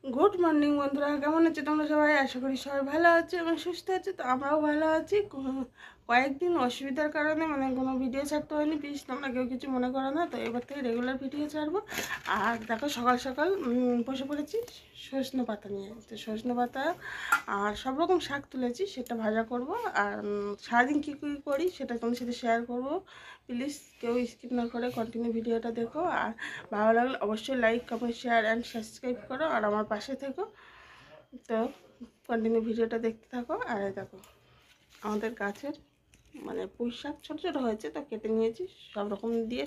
Good morning বন্ধুরা, কেমন আছো তোমরা সবাই? আশা করি সবাই ভালো আছে এবং সুস্থ আছে। তো আমরাও ভালো আছি। কয়েকদিন অসুবিধার কারণে কোনো ভিডিও ছাড়তে হয়নি। প্লিজ তোমরা কেউ কিছু মনে করো না। তো এবার থেকে রেগুলার ভিডিও ছাড়বো। আর দেখো সকাল সকাল বসে পড়েছি সজনে পাতা নিয়ে। তো সজনে পাতা আর সব রকম শাক তুলেছি, সেটা ভাজা করব। আর সারাদিন কী কী করি সেটা তোমার সাথে শেয়ার করব। প্লিজ কেউ স্কিপ না করে কন্টিনিউ ভিডিওটা দেখো। আর ভালো লাগলে অবশ্যই like, comment, share and subscribe করো। আর আমার পাশে থেকো। তো কন্টিনিউ ভিডিওটা দেখতে থাকো। আর দেখো আমাদের গাছের পুঁই শাক ছোটো ছোটো হয়েছে, তো কেটে নিয়েছি। সব রকম দিয়ে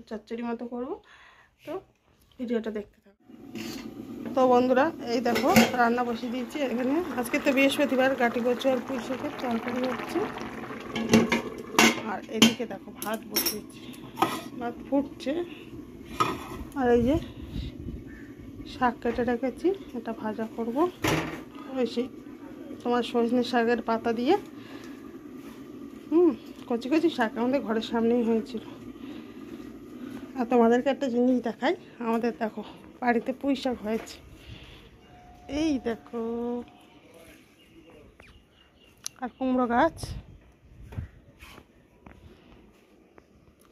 চচ্চড়ি মতো করবো। তো ভিডিওটা দেখতে থাকো। তো বন্ধুরা, এই দেখো রান্না বসিয়ে দিয়েছি এখানে। আজকে তো বৃহস্পতিবার, গাটি কচু আর পুঁই শাকের তরকারি হচ্ছে। আর এদিকে দেখো ভাত বসিয়েছি, ভাত ফুটছে। আর এই যে শাক কেটে রেখেছি, এটা ভাজা করবো। বেশি তোমার সজনে শাকের পাতা দিয়ে কচি কচি শাক আমাদের ঘরের সামনেই হয়েছিল। আর তোমাদেরকে একটা জিনিস দেখাই, আমাদের দেখো বাড়িতে পুঁই শাক হয়েছে। এই দেখো, আর কুমড়ো গাছ।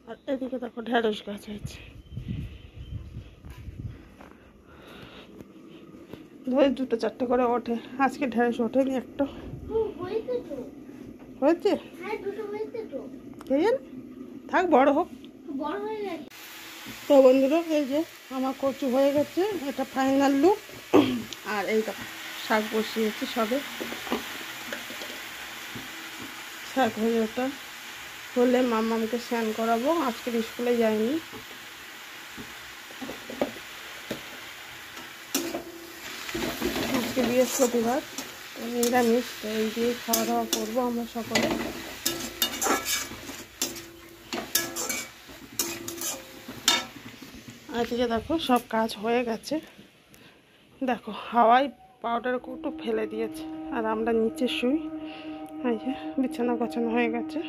আর এদিকে দেখো ঢেঁড়স গাছ হয়েছে। ধরে দুটো চারটে করে ওঠে। আজকে ঢেঁড়স ওঠেনি একটা। হয়েছে থাক, বড় হোক। তো বন্ধুরা, এই যে আমার কচু হয়ে গেছে, এটা ফাইনাল লুক। আর এই দেখো শাক বসিয়েছি সবে। শাক হয়ে ওটা হলে মাম্মামকে স্নান করাবো। আজকে স্কুলে যায়নি। আজকে বৃহস্পতিবার, নিরামিষ। তো এই দিয়ে খাওয়া দাওয়া করবো আমরা সকলে। আজকে দেখো সব কাজ হয়ে গেছে। দেখো হাওয়ায় পাউডার কৌটো ফেলে দিয়েছে। আর আমরা নিচে শুই। এই যে বিছানা গোছানো হয়ে গেছে।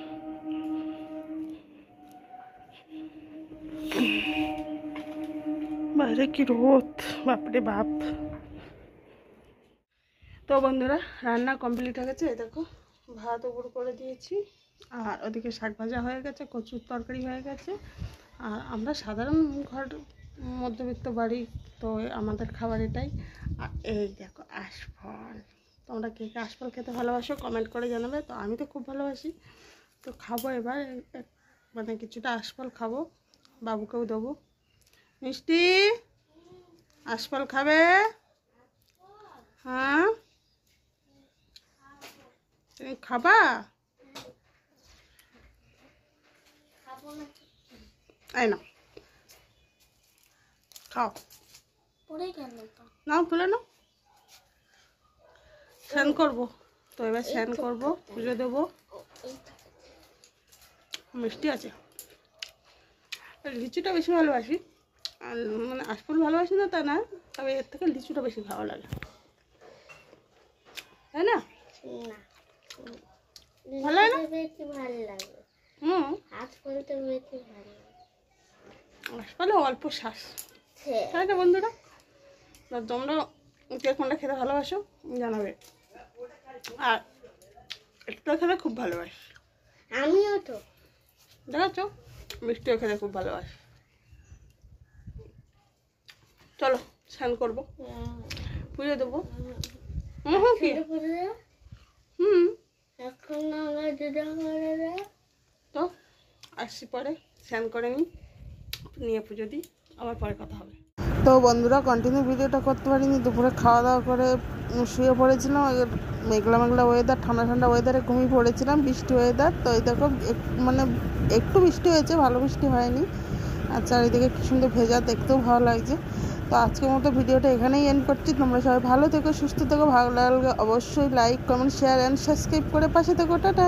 বাইরে কি রোদ, বাপরে বাপ। তো বন্ধুরা, রান্না কমপ্লিট হয়ে গেছে। এই দেখো ভাত উপর করে দিয়েছি। আর ওদিকে শাক ভাজা হয়ে গেছে, কচুর তরকারি হয়ে গেছে। আর আমরা সাধারণ ঘর মধ্যবিত্ত বাড়ি, তো আমাদের খাবার এটাই। আর এই দেখো আশফল। তোমরা কে কে আশফল খেতে ভালোবাসো কমেন্ট করে জানাবে। তো আমি তো খুব ভালোবাসি। তো খাবো এবার, কিছুটা আশফল খাবো, বাবুকেও দেবো। মিষ্টি, আশফল খাবে? হ্যাঁ, তুমি খাবা? এই না, খাও। নাও, তুলে নাও। স্নান করবো তো এবার, স্নান করবো, পুজো দেবো। মিষ্টি আছে। লিচুটা বেশি ভালোবাসি। আর আশফল ভালোবাসি না তা না, তবে এর থেকে লিচুটা বেশি ভালো লাগে, তাই না? ভালো লাগে না? আশফলে অল্প শ্বাস, তাই না বন্ধুরা? তোমরা কে কোনটা খেতে ভালোবাসো জানাবে। আর একটু খেতে খুব ভালোবাসি। আমিও তো দেখাচ্ছ, মিষ্টিও খেতে খুব ভালোবাসি। চলো স্নান করবো, পুজো দেবো। তো আসছি পরে, স্নান করে নিয়ে পুজো দিই, আবার পরে কথা হবে। তো বন্ধুরা, কন্টিনিউ ভিডিওটা করতে পারিনি। দুপুরে খাওয়া দাওয়া করে শুয়ে পড়েছিলাম। মেঘলা মেঘলা ওয়েদার, ঠান্ডা ঠান্ডা ওয়েদারে ঘুমিয়ে পড়েছিলাম। বৃষ্টি ওয়েদার। তো এই দেখো একটু বৃষ্টি হয়েছে, ভালো বৃষ্টি হয়নি। আর চারিদিকে কি সুন্দর ভেজা, দেখতেও ভালো লাগছে। তো আজকের মতো ভিডিওটা এখানেই এন্ড করছি। তোমরা সবাই ভালো থেকো, সুস্থ থেকো। ভালো লাগলে অবশ্যই like, comment, share and subscribe করে পাশে থেকো। টাটা।